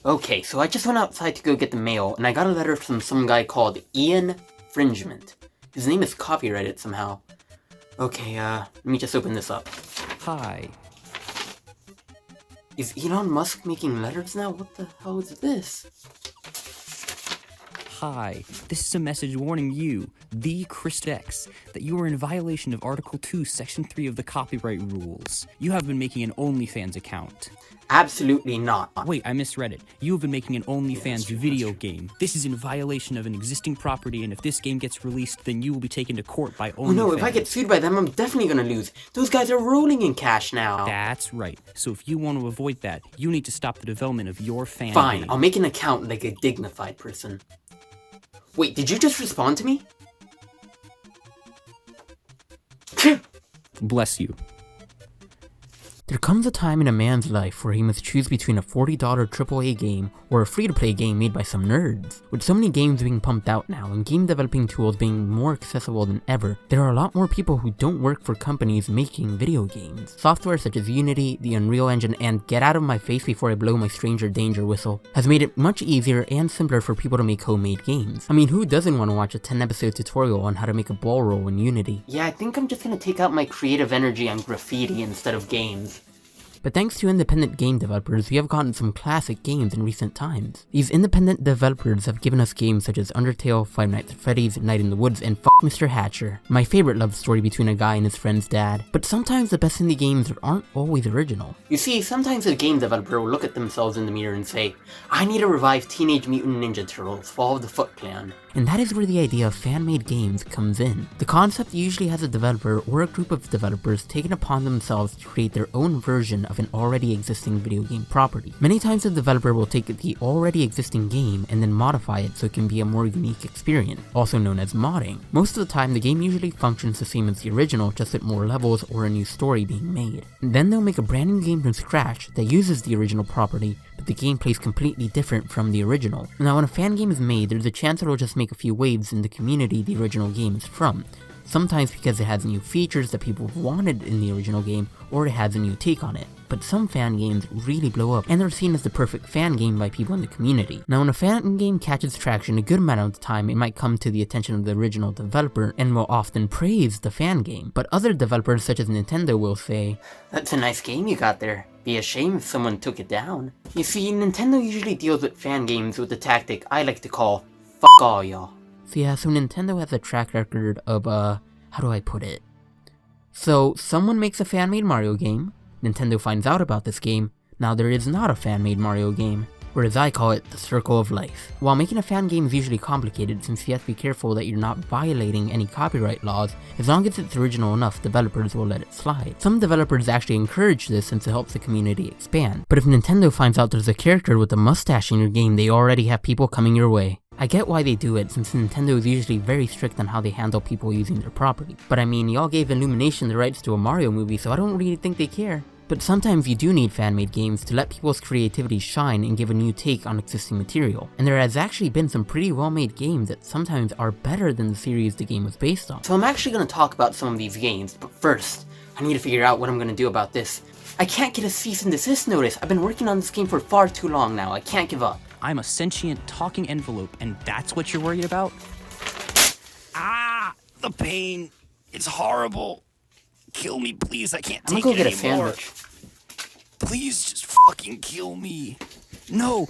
Okay, so I just went outside to go get the mail, and I got a letter from some guy called Ian Fringement. His name is copyrighted somehow. Okay, let me just open this up. Hi. Is Elon Musk making letters now? What the hell is this? Hi. This is a message warning you, TheChrisDex, that you are in violation of Article 2, Section 3 of the copyright rules. You have been making an OnlyFans account. Absolutely not. Wait, I misread it. You have been making an OnlyFans video game. This is in violation of an existing property, and if this game gets released, then you will be taken to court by OnlyFans. Oh no, if I get sued by them, I'm definitely gonna lose. Those guys are rolling in cash now. That's right. So if you want to avoid that, you need to stop the development of your fan Fine, game. I'll make an account like a dignified person. Wait, did you just respond to me? Bless you. There comes a time in a man's life where he must choose between a $40 AAA game or a free-to-play game made by some nerds. With so many games being pumped out now and game developing tools being more accessible than ever, there are a lot more people who don't work for companies making video games. Software such as Unity, the Unreal Engine, and get out of my face before I blow my stranger danger whistle has made it much easier and simpler for people to make homemade games. I mean, who doesn't want to watch a 10-episode tutorial on how to make a ball roll in Unity? Yeah, I think I'm just gonna take out my creative energy on graffiti instead of games. But thanks to independent game developers, we have gotten some classic games in recent times. These independent developers have given us games such as Undertale, Five Nights at Freddy's, Night in the Woods, and Fuck Mr. Hatcher, my favorite love story between a guy and his friend's dad. But sometimes the best indie games aren't always original. You see, sometimes a game developer will look at themselves in the mirror and say, I need to revive Teenage Mutant Ninja Turtles, Fall of the Foot Clan. And that is where the idea of fan-made games comes in. The concept usually has a developer or a group of developers taking upon themselves to create their own version of an already existing video game property. Many times the developer will take the already existing game and then modify it so it can be a more unique experience, also known as modding. Most of the time the game usually functions the same as the original, just with more levels or a new story being made. And then they'll make a brand new game from scratch that uses the original property, but the gameplay is completely different from the original. Now when a fan game is made, there's a chance it'll just make a few waves in the community the original game is from. Sometimes because it has new features that people wanted in the original game, or it has a new take on it. But some fan games really blow up, and they're seen as the perfect fan game by people in the community. Now when a fan game catches traction a good amount of the time, it might come to the attention of the original developer, and will often praise the fan game. But other developers such as Nintendo will say, That's a nice game you got there. Be a shame if someone took it down. You see, Nintendo usually deals with fan games with the tactic I like to call, fuck all y'all. So yeah, so Nintendo has a track record of, how do I put it? So, someone makes a fan-made Mario game, Nintendo finds out about this game, now there is not a fan-made Mario game, or as I call it, the circle of life. While making a fan game is usually complicated since you have to be careful that you're not violating any copyright laws, as long as it's original enough, developers will let it slide. Some developers actually encourage this since it helps the community expand. But if Nintendo finds out there's a character with a mustache in your game, they already have people coming your way. I get why they do it, since Nintendo is usually very strict on how they handle people using their property. But I mean, y'all gave Illumination the rights to a Mario movie, so I don't really think they care. But sometimes you do need fan-made games to let people's creativity shine and give a new take on existing material. And there has actually been some pretty well-made games that sometimes are better than the series the game was based on. So I'm actually going to talk about some of these games, but first, I need to figure out what I'm going to do about this. I can't get a cease and desist notice. I've been working on this game for far too long now. I can't give up. I'm a sentient talking envelope, and that's what you're worried about? Ah! The pain! It's horrible! Kill me, please, I can't take it anymore. I'm gonna go get a sandwich. Please just fucking kill me. No!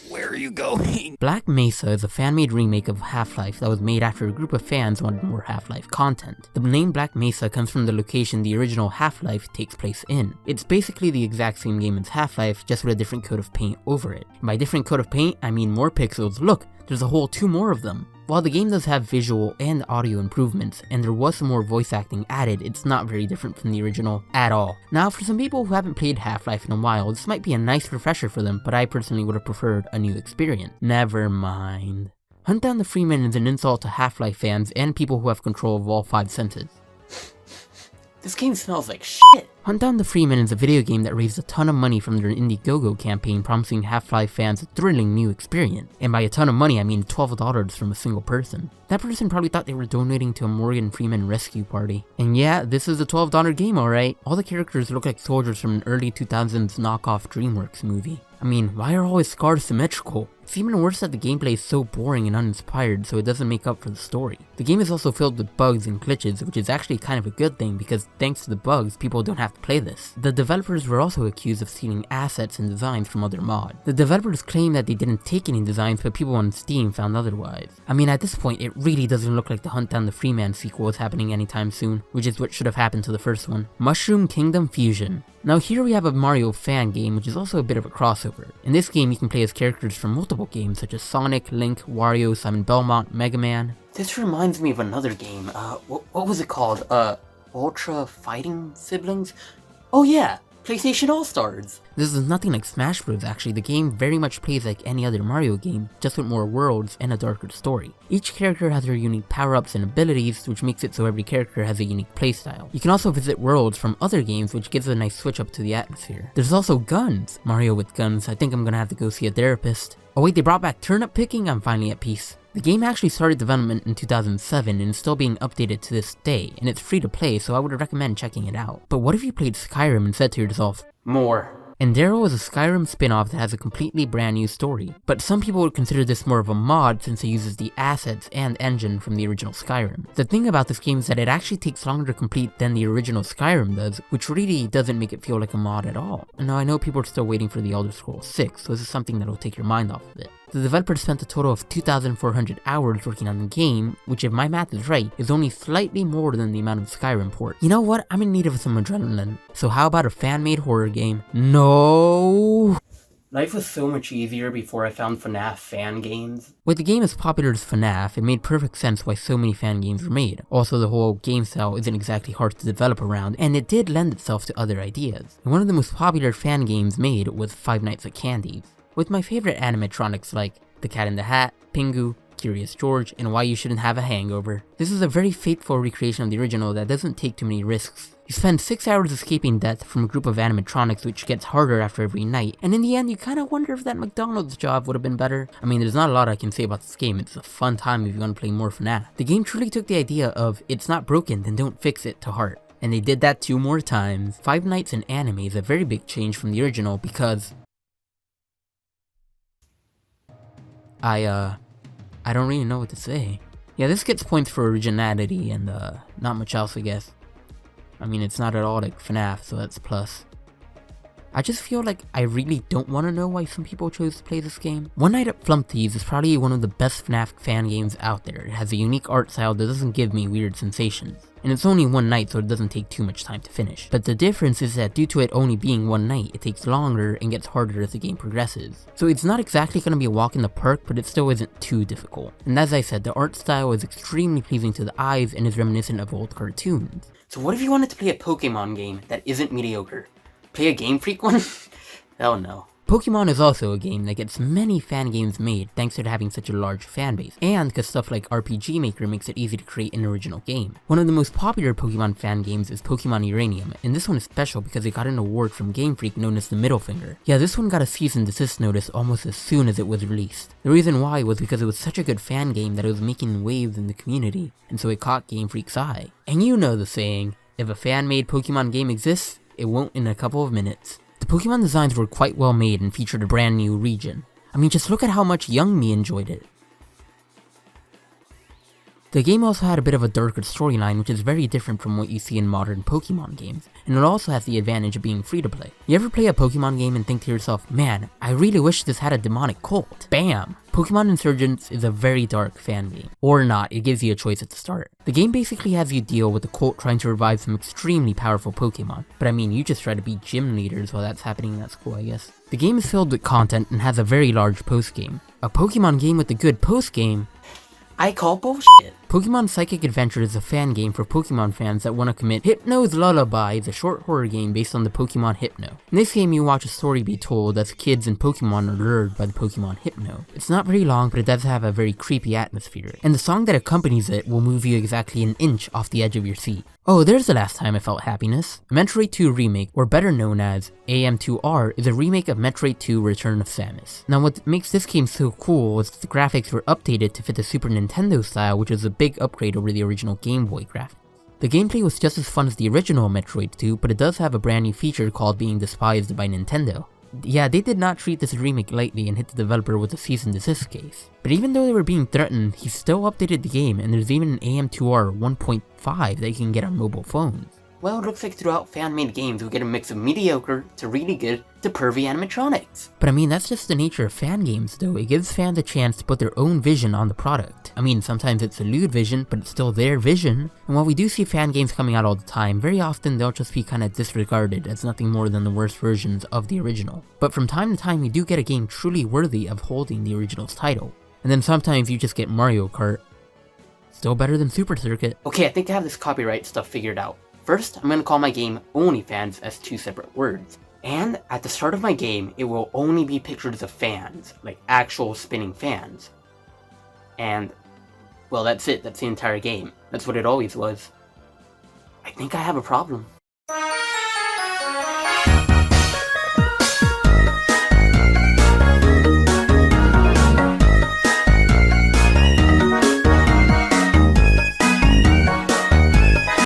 Where are you going? Black Mesa is a fan-made remake of Half-Life that was made after a group of fans wanted more Half-Life content. The name Black Mesa comes from the location the original Half-Life takes place in. It's basically the exact same game as Half-Life, just with a different coat of paint over it. And by different coat of paint, I mean more pixels. Look, there's a whole 2 more of them. While the game does have visual and audio improvements, and there was some more voice acting added, it's not very different from the original at all. Now, for some people who haven't played Half-Life in a while, this might be a nice refresher for them, but I personally would have preferred a new experience. Never mind. Hunt Down the Freeman is an insult to Half-Life fans and people who have control of all 5 senses. This game smells like shit. Hunt Down the Freeman is a video game that raised a ton of money from their Indiegogo campaign, promising Half-Life fans a thrilling new experience. And by a ton of money, I mean $12 from a single person. That person probably thought they were donating to a Morgan Freeman rescue party. And yeah, this is a $12 game, alright. All the characters look like soldiers from an early 2000s knockoff DreamWorks movie. I mean, why are all his scars symmetrical? It's even worse that the gameplay is so boring and uninspired, so it doesn't make up for the story. The game is also filled with bugs and glitches, which is actually kind of a good thing because thanks to the bugs, people don't have to play this. The developers were also accused of stealing assets and designs from other mods. The developers claim that they didn't take any designs, but people on Steam found otherwise. I mean, at this point, it really doesn't look like the Hunt Down the Freeman sequel is happening anytime soon, which is what should have happened to the first one. Mushroom Kingdom Fusion. Now here we have a Mario fan game, which is also a bit of a crossover. In this game, you can play as characters from multiple games such as Sonic, Link, Wario, Simon Belmont, Mega Man. This reminds me of another game. What was it called? Ultra Fighting Siblings? Oh yeah, PlayStation All-Stars. This is nothing like Smash Bros. Actually. The game very much plays like any other Mario game, just with more worlds and a darker story. Each character has their unique power-ups and abilities, which makes it so every character has a unique playstyle. You can also visit worlds from other games, which gives a nice switch up to the atmosphere. There's also guns. Mario with guns. I think I'm gonna have to go see a therapist. Oh wait, they brought back turnip picking? I'm finally at peace. The game actually started development in 2007 and is still being updated to this day, and it's free to play, so I would recommend checking it out. But what if you played Skyrim and said to yourself, more? And Darrow is a Skyrim spin-off that has a completely brand new story, but some people would consider this more of a mod since it uses the assets and engine from the original Skyrim. The thing about this game is that it actually takes longer to complete than the original Skyrim does, which really doesn't make it feel like a mod at all. Now I know people are still waiting for the Elder Scrolls 6, so this is something that'll take your mind off of it. The developer spent a total of 2,400 hours working on the game, which if my math is right, is only slightly more than the amount of Skyrim ports. You know what? I'm in need of some adrenaline. So how about a fan-made horror game? No! Life was so much easier before I found FNAF fan games. With the game as popular as FNAF, it made perfect sense why so many fan games were made. Also, the whole game style isn't exactly hard to develop around, and it did lend itself to other ideas. And one of the most popular fan games made was Five Nights at Candy's, with my favorite animatronics like The Cat in the Hat, Pingu, Curious George, and Why You Shouldn't Have a Hangover. This is a very faithful recreation of the original that doesn't take too many risks. You spend 6 hours escaping death from a group of animatronics, which gets harder after every night, and in the end you kinda wonder if that McDonald's job would have been better. I mean, there's not a lot I can say about this game. It's a fun time if you want to play more FNAF. The game truly took the idea of, it's not broken, then don't fix it, to heart. And they did that 2 more times. Five Nights in anime is a very big change from the original because I don't really know what to say. Yeah, this gets points for originality and not much else, I guess. I mean, it's not at all like FNAF, so that's plus. I just feel like I really don't want to know why some people chose to play this game. One Night at Flumpty's is probably one of the best FNAF fan games out there. It has a unique art style that doesn't give me weird sensations. And it's only one night, so it doesn't take too much time to finish. But the difference is that due to it only being one night, it takes longer and gets harder as the game progresses. So it's not exactly going to be a walk in the park, but it still isn't too difficult. And as I said, the art style is extremely pleasing to the eyes and is reminiscent of old cartoons. So what if you wanted to play a Pokemon game that isn't mediocre? Play a Game Freak one? Hell no. Pokemon is also a game that gets many fan games made thanks to it having such a large fan base, and because stuff like RPG Maker makes it easy to create an original game. One of the most popular Pokemon fan games is Pokemon Uranium, and this one is special because it got an award from Game Freak known as the Middle Finger. Yeah, this one got a cease and desist notice almost as soon as it was released. The reason why was because it was such a good fan game that it was making waves in the community, and so it caught Game Freak's eye. And you know the saying, if a fan-made Pokemon game exists, it won't in a couple of minutes. The Pokemon designs were quite well made and featured a brand new region. I mean, just look at how much young me enjoyed it. The game also had a bit of a darker storyline, which is very different from what you see in modern Pokemon games, and it also has the advantage of being free to play. You ever play a Pokemon game and think to yourself, man, I really wish this had a demonic cult? Bam! Pokemon Insurgents is a very dark fan game. Or not, it gives you a choice at the start. The game basically has you deal with the cult trying to revive some extremely powerful Pokemon, but I mean, you just try to be gym leaders while that's happening, that's cool, I guess. The game is filled with content and has a very large post-game. A Pokemon game with a good post-game? I call bullshit. Pokemon Psychic Adventure is a fan game for Pokemon fans that want to commit Hypno's Lullaby, the short horror game based on the Pokemon Hypno. In this game, you watch a story be told as kids and Pokemon are lured by the Pokemon Hypno. It's not very long, but it does have a very creepy atmosphere, and the song that accompanies it will move you exactly an inch off the edge of your seat. Oh, there's the last time I felt happiness. Metroid 2 Remake, or better known as AM2R, is a remake of Metroid 2 Return of Samus. Now what makes this game so cool is that the graphics were updated to fit the Super Nintendo style, which is a big upgrade over the original Game Boy graphics. The gameplay was just as fun as the original Metroid 2, but it does have a brand new feature called being despised by Nintendo. Yeah, they did not treat this remake lightly and hit the developer with a cease and desist case. But even though they were being threatened, he still updated the game, and there's even an AM2R 1.5 that you can get on mobile phones. Well, it looks like throughout fan-made games we get a mix of mediocre to really good to pervy animatronics. But I mean, that's just the nature of fan games though. It gives fans a chance to put their own vision on the product. I mean, sometimes it's a lewd vision, but it's still their vision. And while we do see fan games coming out all the time, very often they'll just be kinda disregarded as nothing more than the worst versions of the original. But from time to time we do get a game truly worthy of holding the original's title. And then sometimes you just get Mario Kart. Still better than Super Circuit. Okay, I think I have this copyright stuff figured out. First, I'm going to call my game OnlyFans as 2 separate words. And at the start of my game, it will only be pictures of fans, like actual spinning fans. And, well, that's it. That's the entire game. That's what it always was. I think I have a problem.